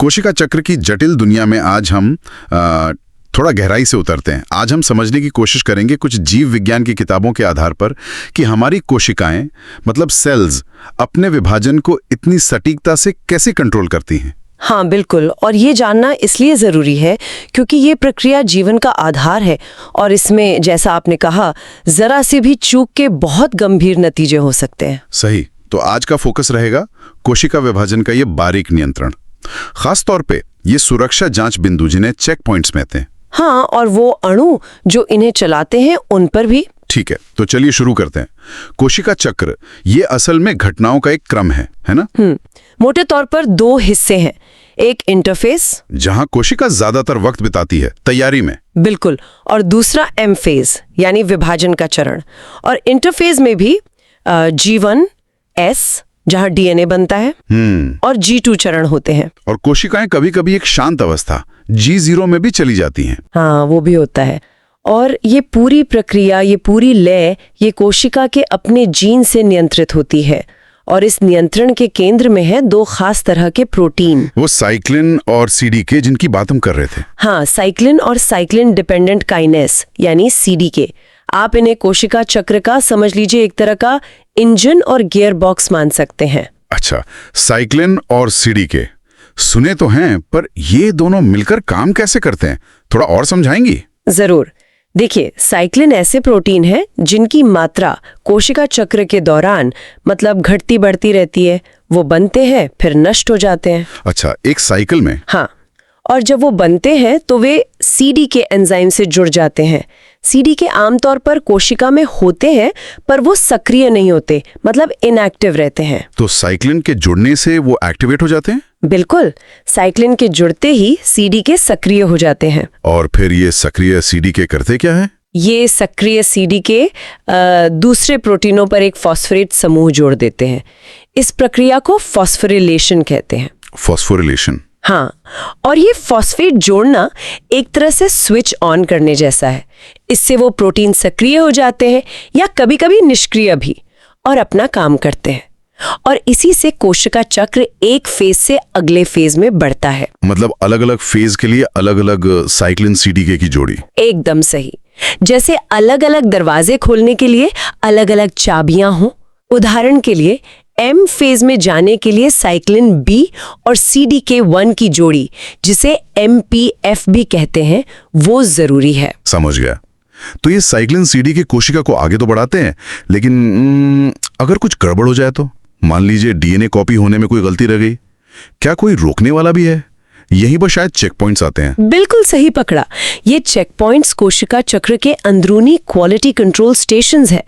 कोशिका चक्र की जटिल दुनिया में आज हम थोड़ा गहराई से उतरते हैं। आज हम समझने की कोशिश करेंगे कुछ जीव विज्ञान की किताबों के आधार पर कि हमारी कोशिकाएं मतलब सेल्स अपने विभाजन को इतनी सटीकता से कैसे कंट्रोल करती हैं। हाँ बिल्कुल, और ये जानना इसलिए ज़रूरी है क्योंकि ये प्रक्रिया जीवन का आधार है और इसमें जैसा आपने कहा ज़रा सी भी चूक के बहुत गंभीर नतीजे हो सकते हैं। सही। तो आज का फोकस रहेगा कोशिका विभाजन का ये बारीक नियंत्रण, खास तौर पे ये सुरक्षा जांच बिंदु जिन्हें चेक पॉइंट्स कहते हैं। हाँ, और वो अणु जो इन्हें चलाते हैं उन पर भी। ठीक है, तो चलिए शुरू करते हैं। कोशिका चक्र ये असल में घटनाओं का एक क्रम है ना? मोटे तौर पर दो हिस्से हैं। एक इंटरफेस जहां कोशिका ज्यादातर वक्त बिताती है तैयारी में, बिल्कुल, और दूसरा एम फेज यानी विभाजन का चरण। और इंटरफेज में भी G1 S जहां डीएनए बनता है और G2 चरण होते हैं। और कोशिकाएं कभी कभी एक शांत अवस्था G0 में भी चली जाती हैं। हाँ, वो भी होता है। और ये पूरी प्रक्रिया, ये पूरी लय, ये कोशिका के अपने जीन से नियंत्रित होती है। और इस नियंत्रण के केंद्र में है दो खास तरह के प्रोटीन, वो साइक्लिन और सीडीके जिनकी बात हम कर रहे थे। हाँ, साइक्लिन और साइक्लिन डिपेंडेंट काइनेस यानी सीडीके। आप इन्हें कोशिका चक्र का समझ लीजिए एक तरह का इंजन और गियर बॉक्स मान सकते हैं। अच्छा, साइक्लिन और सीडीके सुने तो हैं, पर ये दोनों मिलकर काम कैसे करते हैं, थोड़ा और समझाएंगी? जरूर। देखिए, साइक्लिन ऐसे प्रोटीन है जिनकी मात्रा कोशिका चक्र के दौरान मतलब घटती बढ़ती रहती है। वो बनते हैं फिर नष्ट हो जाते हैं। अच्छा, एक साइकिल में। हाँ, और जब वो बनते हैं तो वे सीडी के एंजाइम से जुड़ जाते हैं। सीडी के आमतौर पर कोशिका में होते हैं पर वो सक्रिय नहीं होते, मतलब इनएक्टिव रहते हैं। तो साइक्लिन के जुड़ने से वो एक्टिवेट हो जाते हैं? बिल्कुल, साइक्लिन के जुड़ते ही सीडी के सक्रिय हो जाते हैं। और फिर ये सक्रिय सीडी के करते क्या है? ये सक्रिय सीडी के दूसरे प्रोटीनों पर एक फॉस्फेट समूह जोड़ देते हैं। इस प्रक्रिया को फॉस्फोरिलेशन कहते हैं। फॉस्फोरिलेशन? हाँ, और ये फॉस्फेट जोड़ना एक तरह से स्विच ऑन करने जैसा है। इससे वो प्रोटीन सक्रिय हो जाते हैं या कभी-कभी निष्क्रिय भी, और अपना काम करते हैं। और इसी से कोशिका चक्र एक फेज से अगले फेज में बढ़ता है। मतलब अलग-अलग फेज के लिए अलग-अलग साइक्लिन सीडीके की जोड़ी। एकदम सही। जैसे अलग-अलग दरवाजे खोलने के लिए अलग-अलग चाबियां हों। उदाहरण के लिए एम फेज में जाने के लिए साइक्लिन बी और CDK1 की जोड़ी, जिसे MPF भी कहते हैं, वो जरूरी है। समझ गया। तो ये साइक्लिन सीडीके कोशिका को आगे तो बढ़ाते हैं, लेकिन अगर कुछ गड़बड़ हो जाए तो, मान लीजिए डीएनए कॉपी होने में कोई गलती रह गई, क्या कोई रोकने वाला भी है? यहीं पर शायद चेक पॉइंट्स आते हैं। बिल्कुल सही पकड़ा। ये चेक पॉइंट्स कोशिका चक्र के अंदरूनी क्वालिटी कंट्रोल स्टेशंस है।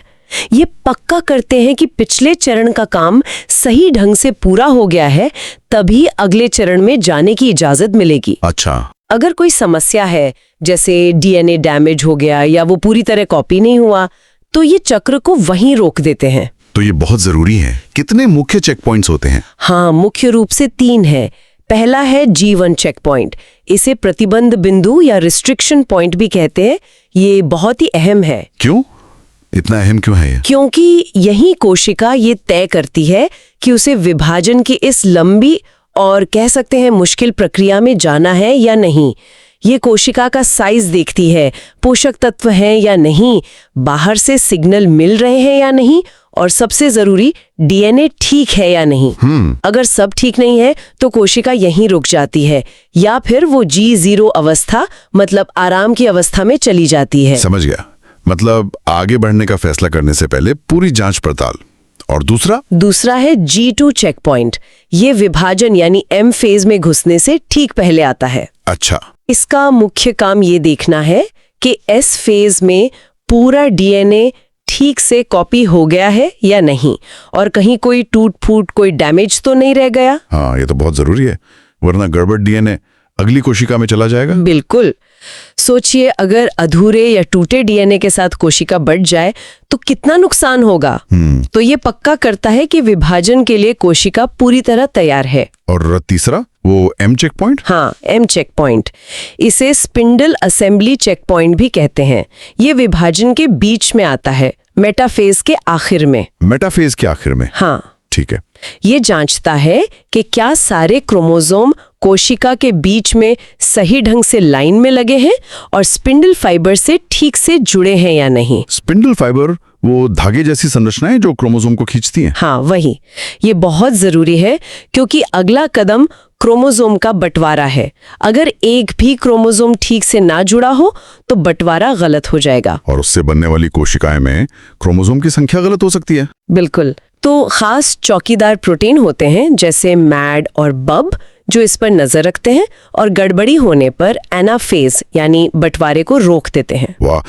ये पक्का करते हैं कि पिछले चरण का काम सही ढंग से पूरा हो गया है, तभी अगले चरण में जाने की इजाजत मिलेगी। अच्छा, अगर कोई समस्या है, जैसे डीएनए डैमेज हो गया या वो पूरी तरह कॉपी नहीं हुआ, तो ये चक्र को वहीं रोक देते हैं। तो ये बहुत जरूरी है। कितने मुख्य चेक पॉइंट्स होते हैं? हाँ, मुख्य रूप से 3 है। पहला है G1 चेक पॉइंट। इसे प्रतिबंध बिंदु या रिस्ट्रिक्शन पॉइंट भी कहते हैं। ये बहुत ही अहम है। क्यों? इतना अहम क्यों है ये? क्योंकि यही कोशिका ये तय करती है कि उसे विभाजन की इस लंबी और कह सकते हैं मुश्किल प्रक्रिया में जाना है या नहीं। ये कोशिका का साइज देखती है, पोषक तत्व हैं या नहीं, बाहर से सिग्नल मिल रहे हैं या नहीं, और सबसे जरूरी डीएनए ठीक है या नहीं। अगर सब ठीक नहीं है तो कोशिका यहीं रुक जाती है या फिर वो G0 अवस्था मतलब आराम की अवस्था में चली जाती है। समझ गया। मतलब आगे बढ़ने का फैसला करने से पहले पूरी जांच पड़ताल। और दूसरा है G2 चेक पॉइंट। ये विभाजन यानी M फेज में घुसने से ठीक पहले आता है। अच्छा, इसका मुख्य काम ये देखना है कि S फेज में पूरा डीएनए ठीक से कॉपी हो गया है या नहीं, और कहीं कोई टूट फूट, कोई डैमेज तो नहीं रह गया। हाँ, ये तो बहुत जरूरी है, वरना गड़बड़ डीएनए अगली कोशिका में चला जाएगा। बिल्कुल। सोचिए, अगर अधूरे या टूटे डीएनए के साथ कोशिका बढ़ जाए तो कितना नुकसान होगा। तो ये पक्का करता है कि विभाजन के लिए कोशिका पूरी तरह तैयार है। और तीसरा वो एम चेक पॉइंट? हाँ, एम चेक पॉइंट। इसे स्पिंडल असेंबली चेक पॉइंट भी कहते हैं। ये विभाजन के बीच में आता है, मेटाफेज के आखिर में। मेटाफेज के आखिर में? हाँ, ठीक है। ये जांचता है कि क्या सारे क्रोमोसोम कोशिका के बीच में सही ढंग से लाइन में लगे हैं और स्पिंडल फाइबर से ठीक से जुड़े हैं या नहीं। स्पिंडल फाइबर वो धागे जैसी संरचनाएं जो क्रोमोसोम को खींचती हैं। हाँ, वही। ये बहुत जरूरी है क्योंकि अगला कदम क्रोमोसोम का बंटवारा है। अगर एक भी क्रोमोसोम ठीक से ना जुड़ा हो तो बंटवारा गलत हो जाएगा और उससे बनने वाली कोशिकाएं में क्रोमोसोम की संख्या गलत हो सकती है। बिल्कुल। तो खास चौकीदार प्रोटीन होते हैं जैसे मैड और बब जो इस पर नजर रखते हैं और गड़बड़ी होने पर एनाफेज यानी बंटवारे को रोक देते हैं। वाह,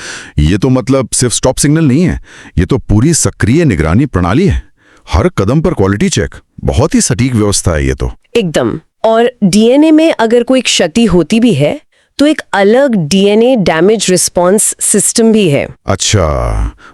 ये तो मतलब सिर्फ स्टॉप सिग्नल नहीं है, ये तो पूरी सक्रिय निगरानी प्रणाली है। हर कदम पर क्वालिटी चेक, बहुत ही सटीक व्यवस्था है ये तो। एकदम। और डीएनए में अगर कोई क्षति होती भी है तो एक अलग डीएनए डैमेज रिस्पॉन्स सिस्टम भी है। अच्छा,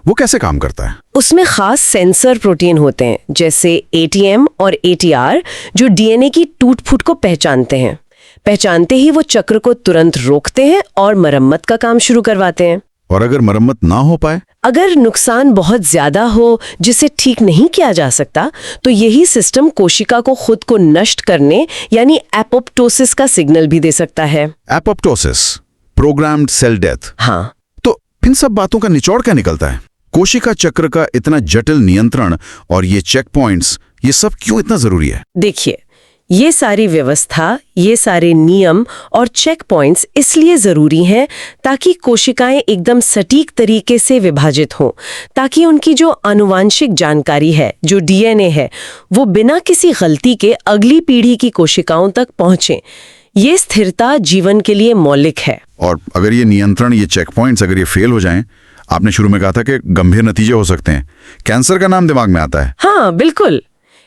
वो कैसे काम करता है? उसमें खास सेंसर प्रोटीन होते हैं जैसे एटीएम और एटीआर जो डीएनए की टूट-फूट को पहचानते हैं। पहचानते ही वो चक्र को तुरंत रोकते हैं और मरम्मत का काम शुरू करवाते हैं। और अगर मरम्मत ना हो पाए? अगर नुकसान बहुत ज्यादा हो जिसे ठीक नहीं किया जा सकता तो यही सिस्टम कोशिका को खुद को नष्ट करने यानी एपोप्टोसिस का सिग्नल भी दे सकता है। Apoptosis, programmed cell death. हाँ। तो इन सब बातों का निचोड़ क्या निकलता है? कोशिका चक्र का इतना जटिल नियंत्रण और ये चेक पॉइंट्स, ये सब क्यों इतना जरूरी है? देखिए, ये सारी व्यवस्था, ये सारे नियम और चेक पॉइंट्स इसलिए जरूरी हैं ताकि कोशिकाएं एकदम सटीक तरीके से विभाजित हों, ताकि उनकी जो आनुवांशिक जानकारी है, जो डीएनए है, वो बिना किसी गलती के अगली पीढ़ी की कोशिकाओं तक पहुंचे। ये स्थिरता जीवन के लिए मौलिक है। और अगर ये नियंत्रण, ये चेक पॉइंट्स अगर ये फेल हो जाएं, आपने शुरू में कहा था कि गंभीर नतीजे हो सकते हैं। कैंसर का नाम दिमाग में आता है। हाँ, बिल्कुल।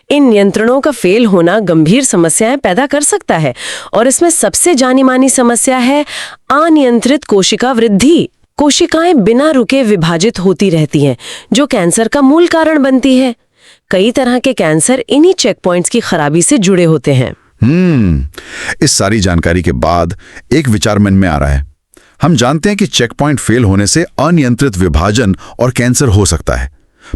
इन नियंत्रणों का फेल होना गंभीर समस्याएं पैदा कर सकता है और इसमें सबसे जानी मानी समस्या है अनियंत्रित कोशिका वृद्धि। कोशिकाएं बिना रुके विभाजित होती रहती हैं, जो कैंसर का मूल कारण बनती है। कई तरह के कैंसर इन्हीं चेक पॉइंट्स की खराबी से जुड़े होते हैं। इस सारी जानकारी के बाद एक विचार मन में आ रहा है। हम जानते हैं कि चेक पॉइंट फेल होने से अनियंत्रित विभाजन और कैंसर हो सकता है,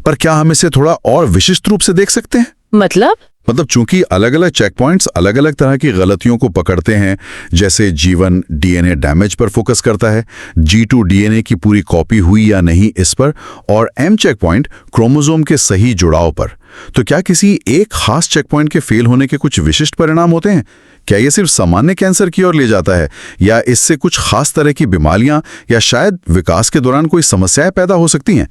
पर क्या हम इसे थोड़ा और विशिष्ट रूप से देख सकते हैं? मतलब चूंकि अलग अलग चेक पॉइंट्स अलग अलग तरह की गलतियों को पकड़ते हैं, जैसे जीवन डीएनए डैमेज पर फोकस करता है, G2 डीएनए की पूरी कॉपी हुई या नहीं इस पर, और M चेक पॉइंट क्रोमोसोम के सही जुड़ाव पर। तो क्या किसी एक खास चेक पॉइंट के फेल होने के कुछ विशिष्ट परिणाम होते हैं? क्या ये सिर्फ सामान्य कैंसर की ओर ले जाता है, या इससे कुछ खास तरह की बीमारियां या शायद विकास के दौरान कोई समस्याएं पैदा हो सकती हैं?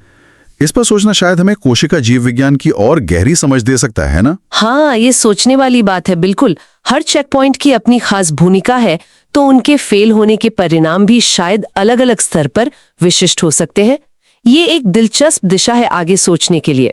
इस पर सोचना शायद हमें कोशिका जीव विज्ञान की और गहरी समझ दे सकता है ना? हाँ, ये सोचने वाली बात है। बिल्कुल, हर चेक पॉइंट की अपनी खास भूमिका है, तो उनके फेल होने के परिणाम भी शायद अलग अलग स्तर पर विशिष्ट हो सकते हैं। ये एक दिलचस्प दिशा है आगे सोचने के लिए।